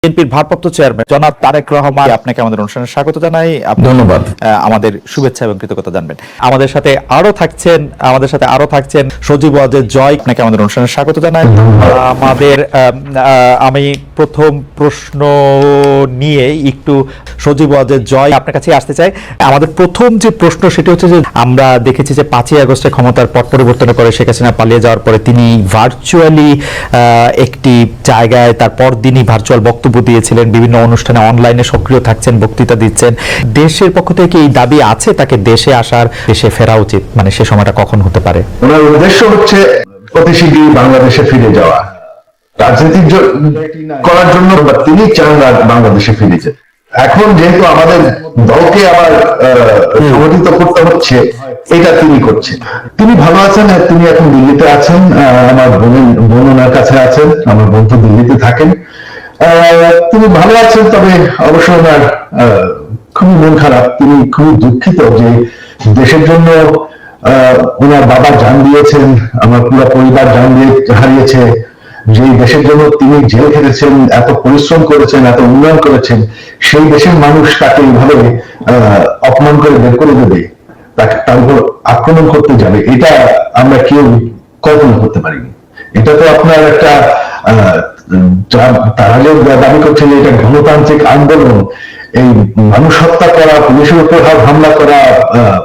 বিএনপির ভারপ্রাপ্ত চেয়ারম্যান জনাব তারেক রহমান, আপনাকে আমাদের অনুষ্ঠানে স্বাগত জানাই। ধন্যবাদ। আমাদের শুভেচ্ছা এবং কৃতজ্ঞতা জানবেন। আমাদের সাথে আরো থাকছেন সজীব ওয়াজেদ জয়, আপনাকে আমাদের অনুষ্ঠানে স্বাগত জানাই। আমি প্রথম প্রশ্ন নিয়ে একটু সজীব ওয়াজেদ জয় আপনার কাছে আসতে চাই। আমাদের প্রথম যে প্রশ্ন সেটি হচ্ছে যে আমরা দেখেছি যে 5ই আগস্টে ক্ষমতার পট পরিবর্তনের পরে শেখ হাসিনা পালিয়ে যাওয়ার পরে তিনি ভার্চুয়ালি একটি জায়গায় তারপর দিনই ভার্চুয়াল বক্তব্য দিয়েছিলেন, বিভিন্ন অনুষ্ঠানে অনলাইনে সক্রিয় থাকছেন, বক্তৃতা দিচ্ছেন। দেশের পক্ষ থেকে এই দাবি আছে তাকে দেশে আসার, দেশে ফেরা উচিত, মানে সে সময়টা কখন হতে পারে? ওনার উদ্দেশ্য হচ্ছে অতি শীঘ্রই বাংলাদেশে ফিরে যাওয়া, রাজনীতি করার জন্য তিনি চান বাংলাদেশে ফিরে যেতে। এখন যেহেতু আমাদের দলকে আবার সংগঠিত করতে হচ্ছে, এটা তিনি করছেন। তিনি ভালো আছেন, তিনি এখন দিল্লিতে আছেন, আমার বোন ওনার কাছে আছেন, আমার বোন তো দিল্লিতে থাকেন। তিনি ভালো আছেন, তবে অবশ্য ওনার খুবই মন খারাপ। তিনি খুবই দুঃখিত যে দেশের জন্য ওনার বাবা জান দিয়েছেন, আমার পুরো পরিবার জান হারিয়েছে। যে দেশের জন্য তিনি জেল খেটেছেন, এত পরিশ্রম করেছেন, এত উন্নয়ন করেছেন, সেই দেশের মানুষ তাকে এইভাবে অপমান করে বের করে দেবে, তার উপর আক্রমণ করতে যাবে, এটা আমরা কেউ কল্পনা করতে পারিনি। এটা তো আপনার একটা তারা যে দাবি করছেন এটা গণতান্ত্রিক আন্দোলন, এই মানুষ হত্যা করা, পুলিশের উপর হামলা করা,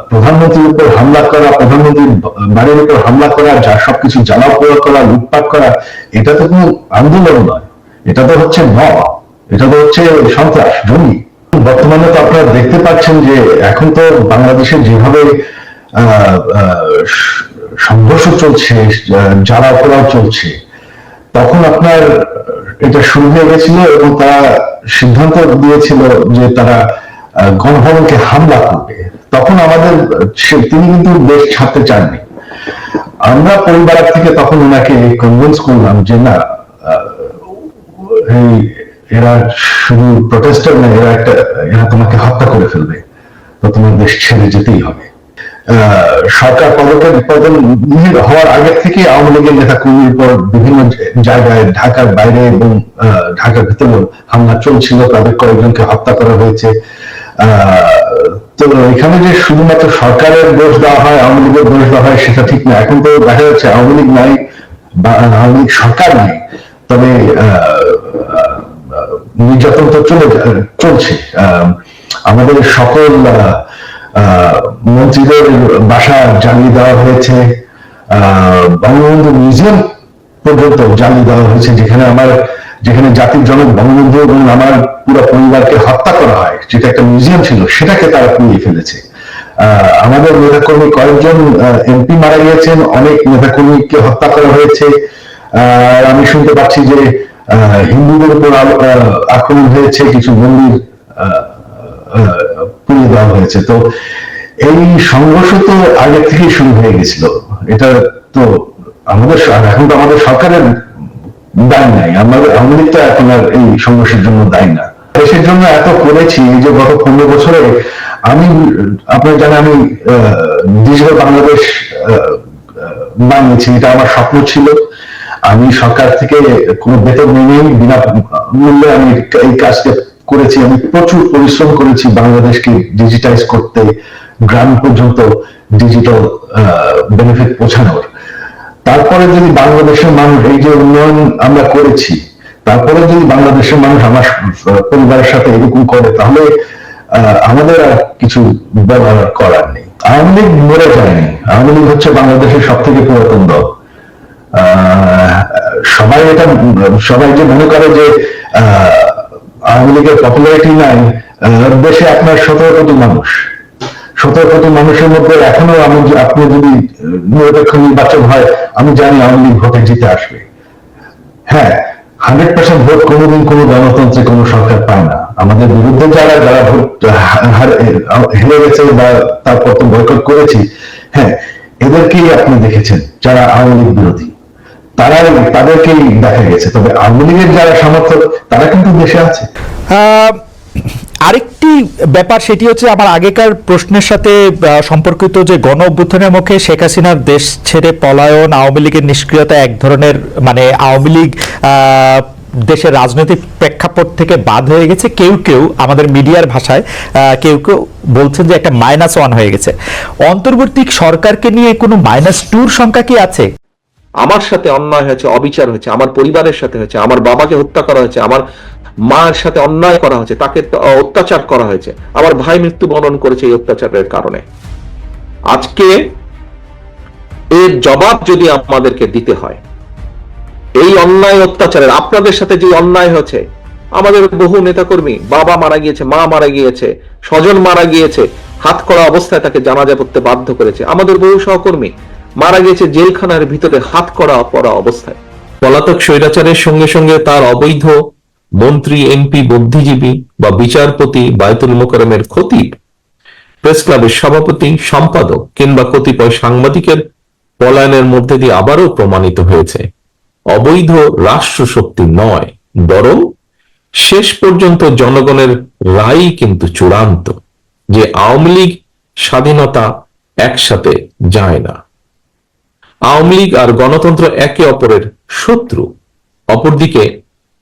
প্রধানমন্ত্রীর উপর হামলা করা, প্রধানমন্ত্রীর বাড়ির উপর হামলা করা, যা সবকিছু জ্বালাও পোড়া করা, লুটপাট করা, এটা তো কোনো আন্দোলন নয়, এটা তো হচ্ছে এটা তো হচ্ছে সন্ত্রাস, জঙ্গি। বর্তমানে তো আপনারা দেখতে পাচ্ছেন যে এখন তো বাংলাদেশে যেভাবে সংঘর্ষ চলছে, জ্বালা পোড়াও চলছে, তখন আপনার এটা শুরু হয়ে গেছিল এবং তারা সিদ্ধান্ত দিয়েছিল যে তারা গণভবনকে হামলা করবে। তখন তিনি কিন্তু দেশ ছাড়তে চাননি। আমরা পরিবার থেকে তখন ওনাকে কনভিন্স করলাম যে না, এরা শুধু প্রটেস্টার না, এরা তোমাকে হত্যা করে ফেলবে, তো তোমার দেশ ছেড়ে যেতেই হবে। সরকার পদন হওয়ার আগে থেকে আওয়ামী লীগের নেতা কর্মীর উপর বিভিন্ন জায়গায় ঢাকার বাইরে এবং ঢাকার ভিতরে হামলা চলছিল, তাদের কয়েকজনকে হত্যা করা হয়েছে। তো এখানে যে শুধুমাত্র সরকারের দোষ দেওয়া হয়, আওয়ামী লীগের দোষ দেওয়া হয়, সেটা ঠিক না। এখন তো দেখা যাচ্ছে আওয়ামী লীগ নাই বা আওয়ামী লীগ সরকার নাই, তবে নির্যাতন তো চলছে। আমাদের সকল মন্ত্রীদের বাসা জ্বালিয়ে দেওয়া হয়েছে, বঙ্গবন্ধু মিউজিয়াম পর্যন্ত জ্বালিয়ে দেওয়া হয়েছে, যেখানে জাতির জনক বঙ্গবন্ধু এবং আমার পুরো পরিবারকে হত্যা করা হয়, যেটা একটা মিউজিয়াম ছিল, সেটাকে তারা পুড়িয়ে ফেলেছে। আমাদের নেতাকর্মী কয়েকজন এমপি মারা গিয়েছেন, অনেক নেতাকর্মীকে হত্যা করা হয়েছে। আমি শুনতে পাচ্ছি যে হিন্দুদের উপর আক্রমণ হয়েছে, কিছু মন্দির পুড়িয়ে দেওয়া হয়েছে। তো এই সংঘর্ষ তো আগে থেকেই শুরু হয়ে গেছিল। এটা তো এখন তো আমাদের সরকারের দায় নাই, আওয়ামী লীগ তো এখন আর এই সংঘর্ষের জন্য দায়ী না। দেশের জন্য এত করেছি যে গত 15 বছরে আপনার জানেন আমি ডিজিটাল বাংলাদেশ বানিয়েছি, এটা আমার স্বপ্ন ছিল। আমি সরকার থেকে কোনো বেতন নিয়ে বিনা মূল্যে আমি এই কাজটা করেছি। আমি প্রচুর পরিশ্রম করেছি বাংলাদেশকে ডিজিটাইজ করতে, গ্রাম পর্যন্ত ডিজিটাল বেনিফিট পৌঁছানোর। তারপরে যদি বাংলাদেশের মানুষ, এই যে উন্নয়ন আমরা করেছি, তারপরে যদি বাংলাদেশের মানুষ আমার পরিবারের সাথে এরকম করে, তাহলে আমাদের আর কিছু ব্যবহার করার নেই। আওয়ামী লীগ মরে যায়নি, আওয়ামী লীগ হচ্ছে বাংলাদেশের সব থেকে পুরাতন দল। সবাই যে মনে করে যে আওয়ামী লীগের পপুলারিটি নাই, দেশে আপনার 17 কোটি মানুষ, 17 কোটি মানুষের মধ্যে এখনো আপনি যদি নিরপেক্ষ নির্বাচন হয়, আমি জানি আওয়ামী লীগ ভোটে জিতে আসবে। হ্যাঁ, 100% ভোট কোনোদিন কোনো গণতন্ত্রে কোনো সরকার পায় না। আমাদের বিরুদ্ধে যারা ভোট হেরে গেছে বা তারপর তো বয়কট করেছি, হ্যাঁ, এদেরকেই আপনি দেখেছেন যারা আওয়ামী লীগ বিরোধী, তাদেরকেই দেখা গেছে। তবে আওয়ামী লীগের যারা সমর্থক, তারা কিন্তু দেশে আছে। আরেকটি ব্যাপার সেটি হচ্ছে আমার আগেকার প্রশ্নের সাথে সম্পর্কিত, যে গণ অভ্যুত্থানের মুখে শেখ হাসিনার দেশ ছেড়ে পলায়ন, আওয়ামী লীগের নিষ্ক্রিয়তা, এক ধরনের মানে আওয়ামী লীগ দেশের রাজনৈতিক প্রেক্ষাপট থেকে বাদ হয়ে গেছে, কেউ কেউ আমাদের মিডিয়ার ভাষায় কেউ কেউ বলছেন যে একটা -1 হয়ে গেছে। অন্তর্বর্তী সরকারকে নিয়ে কোনো -2 সংখ্যা কি আছে? আমার সাথে অন্যায় হয়েছে, অবিচার হয়েছে, আমার পরিবারের সাথে হয়েছে, আমার বাবাকে হত্যা করা হয়েছে, আমার মায়ের সাথে অন্যায় করা হয়েছে, তাকে অত্যাচার করা হয়েছে, আমার ভাই মৃত্যুবরণ করেছে এই অত্যাচারের কারণে। আজকে এর জবাব যদি আমাদেরকে দিতে হয়, এই অন্যায় অত্যাচারের, আপনাদের সাথে যে অন্যায় হয়েছে, আমাদের বহু নেতাকর্মী, বাবা মারা গিয়েছে, মা মারা গিয়েছে, স্বজন মারা গিয়েছে, হাত করা অবস্থায় তাকে জানাজা পড়তে বাধ্য করেছে, আমাদের বহু সহকর্মী মারা গিয়েছে জেলখানার ভিতরে হাত করা পড়া অবস্থায়। পলাতক স্বৈরাচারের সঙ্গে সঙ্গে তার অবৈধ মন্ত্রী, এমপি, বুদ্ধিজীবী বা বিচারপতি, বায়তুল মোকাররমের খতিব, প্রেস ক্লাবের সভাপতি, সম্পাদক কিংবা কতিপয় সাংবাদিকের পলায়নের মধ্যে দিয়ে আবারও প্রমাণিত হয়েছে অবৈধ রাষ্ট্রশক্তি নয়, বরং শেষ পর্যন্ত জনগণের রায় কিন্তু চূড়ান্ত, যে আওয়ামী লীগ স্বাধীনতা একসাথে যায় না। আওয়ামী লীগ আর গণতন্ত্র একে অপরের শত্রু। অপরদিকে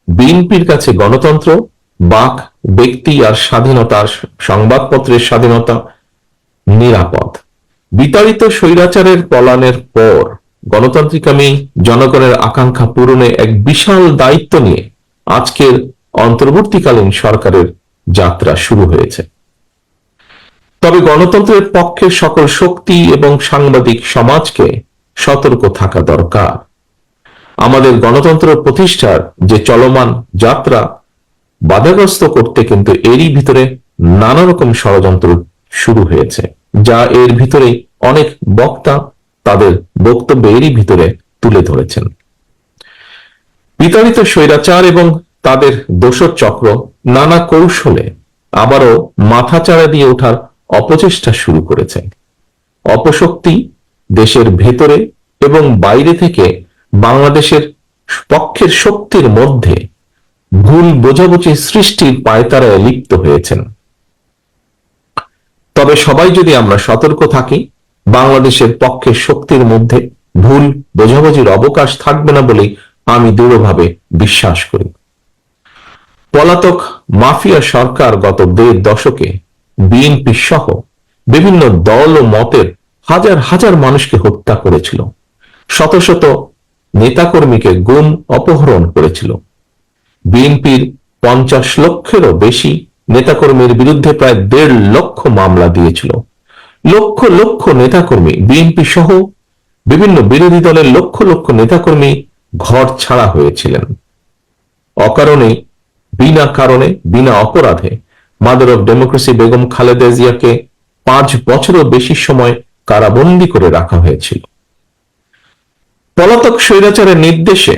বিএনপির কাছে গণতন্ত্র, বাক, ব্যক্তি আর স্বাধীনতার, সংবাদপত্রের স্বাধীনতা নিরাপদ। বিতাড়িত স্বৈরাচারের পলায়নের পর গণতান্ত্রিকামী জনগণের আকাঙ্ক্ষা পূরণে এক বিশাল দায়িত্ব নিয়ে আজকের অন্তর্বর্তীকালীন সরকারের যাত্রা শুরু হয়েছে। তবে গণতন্ত্রের পক্ষের সকল শক্তি এবং সাংবাদিক সমাজকে সতর্ক থাকা দরকার। আমাদের গণতন্ত্র প্রতিষ্ঠার যে চলমান যাত্রা বাধাগ্রস্ত করতে কিন্তু এরই ভিতরে নানা রকম ষড়যন্ত্র শুরু হয়েছে, যা এর ভিতরে অনেক বক্তা তাদের বক্তব্য এরই ভিতরে তুলে ধরেছেন। বিতাড়িত স্বৈরাচার এবং তাদের দোসর চক্র নানা কৌশলে আবারও মাথাচাড়া দিয়ে ওঠার অপচেষ্টা শুরু করেছে। অপশক্তি দেশের ভেতরে এবং বাইরে থেকে বাংলাদেশের পক্ষের শক্তির মধ্যে ভুল বোঝাবুঝি সৃষ্টির পায়তারায় লিপ্ত হয়েছেন। তবে সবাই যদি আমরা সতর্ক থাকি, বাংলাদেশের পক্ষের শক্তির মধ্যে ভুল বোঝাবুঝির অবকাশ থাকবে না বলে আমি দৃঢ়ভাবে বিশ্বাস করি। পলাতক মাফিয়া সরকার গত 1.5 দশকে বিএনপি সহ বিভিন্ন দল ও মতের হাজার হাজার মানুষকে হত্যা করেছিল, শত শত নেতাকর্মীকে গুম, অপহরণ করেছিল। বিএনপির 50 লক্ষেরও বেশি নেতাকর্মীর বিরুদ্ধে প্রায় 1.5 লক্ষ মামলা দিয়েছিল। লক্ষ লক্ষ নেতাকর্মী, বিএনপি সহ বিভিন্ন বিরোধী দলের লক্ষ লক্ষ নেতাকর্মী ঘর ছাড়া হয়েছিলেন। অকারণে, বিনা কারণে, বিনা অপরাধে mother of democracy Begum Khaleda জিয়াকে 5 বছরও বেশি সময় কারাবন্দী করে রাখা হয়েছিল। পলাতক স্বৈরাচারের নির্দেশে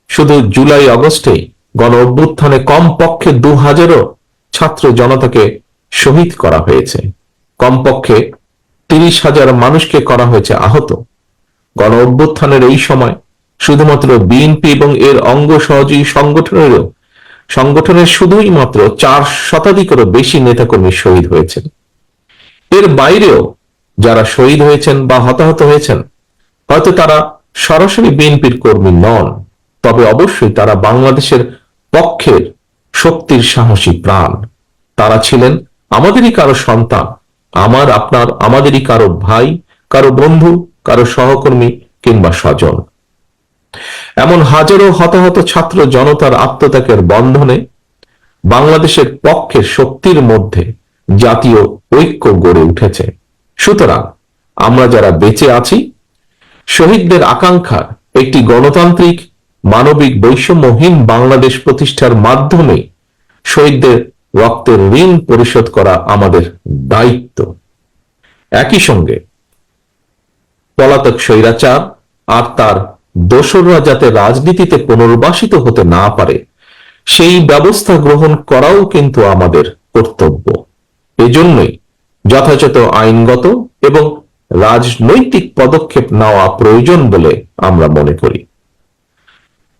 শুধু জুলাই আগস্টেই গণ অভ্যুত্থানে কমপক্ষে 2000 ছাত্র জনতাকে শহীদ করা হয়েছে, কমপক্ষে 30,000 মানুষকে করা হয়েছে আহত। গণ অভ্যুত্থানের এই সময় শুধুমাত্র বিএনপি এবং এর অঙ্গ সহযোগী সংগঠনের শুধুই মাত্র 4 শতাধিকেরও বেশি নেতাকর্মী শহীদ হয়েছেন। এর বাইরেও যারা শহীদ হয়েছেন বা হতাহত হয়েছেন, হয়তো তারা সরাসরি বিএনপির কর্মী নন, তবে অবশ্যই তারা বাংলাদেশের পক্ষের শক্তির সাহসী প্রাণ। তারা ছিলেন আমাদেরই কারো সন্তান, আমার, আপনার, আমাদেরই কারো ভাই, কারো বন্ধু, কারো সহকর্মী কিংবা স্বজন। এমন হাজারো হতাহত ছাত্র জনতার আত্মত্যাগের বন্ধনে বাংলাদেশের পক্ষের শক্তির মধ্যে জাতীয় ঐক্য গড়ে উঠেছে। সুতরাং আমরা যারা বেঁচে আছি, শহীদদের আকাঙ্ক্ষার একটি গণতান্ত্রিক, মানবিক, বৈষম্যহীন বাংলাদেশ প্রতিষ্ঠার মাধ্যমে শহীদদের রক্তের ঋণ পরিশোধ করা আমাদের দায়িত্ব। একই সঙ্গে পলাতক স্বৈরাচার আর তার দোসররা যাতে রাজনীতিতে পুনর্বাসিত হতে না পারে, সেই ব্যবস্থা গ্রহণ করাও কিন্তু আমাদের কর্তব্য। এজন্যই যথাযথ আইনগত এবং রাজনৈতিক পদক্ষেপ নেওয়া প্রয়োজন বলে আমরা মনে করি।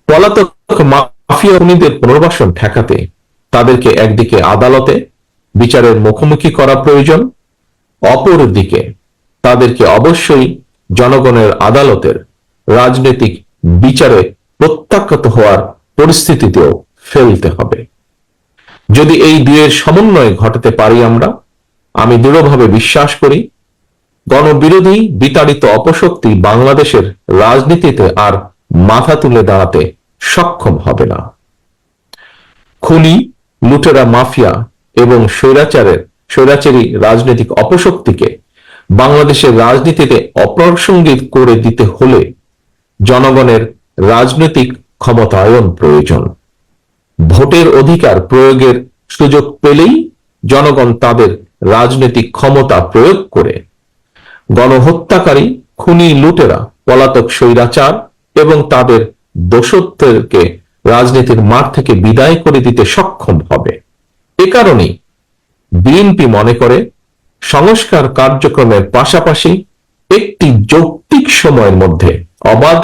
পলাতক মাফিয়া খুনিদের পুনর্বাসন ঠেকাতে তাদেরকে একদিকে আদালতে বিচারের মুখোমুখি করা প্রয়োজন, অপরদিকে তাদেরকে অবশ্যই জনগণের আদালতের রাজনৈতিক বিচারে প্রত্যাখ্যাত হওয়ার পরিস্থিতিতেও ফেলতে হবে। যদি এই দুয়ের সমন্বয় ঘটাতে পারি আমি দৃঢ়ভাবে বিশ্বাস করি গণবিরোধী বিতাড়িত অপশক্তি বাংলাদেশের রাজনীতিতে আর মাথা তুলে দাঁড়াতে সক্ষম হবে না। খুনি, লুটেরা, মাফিয়া এবং স্বৈরাচারী রাজনৈতিক অপশক্তিকে বাংলাদেশের রাজনীতিতে অপ্রাসঙ্গিক করে দিতে হলে জনগণের রাজনৈতিক ক্ষমতায়ন প্রয়োজন। ভোটের অধিকার প্রয়োগের সুযোগ পেলেই জনগণ তাদের রাজনৈতিক ক্ষমতা প্রয়োগ করে গণহত্যাকারী, খুনি, লুটেরা, পলাতক স্বৈরাচার এবং তাদের দোষত্বকে রাজনীতির মাঠ থেকে বিদায় করে দিতে সক্ষম হবে। এ কারণেই বিএনপি মনে করে সংস্কার কার্যক্রমের পাশাপাশি একটি যৌক্তিক সময়ের মধ্যে অবাধ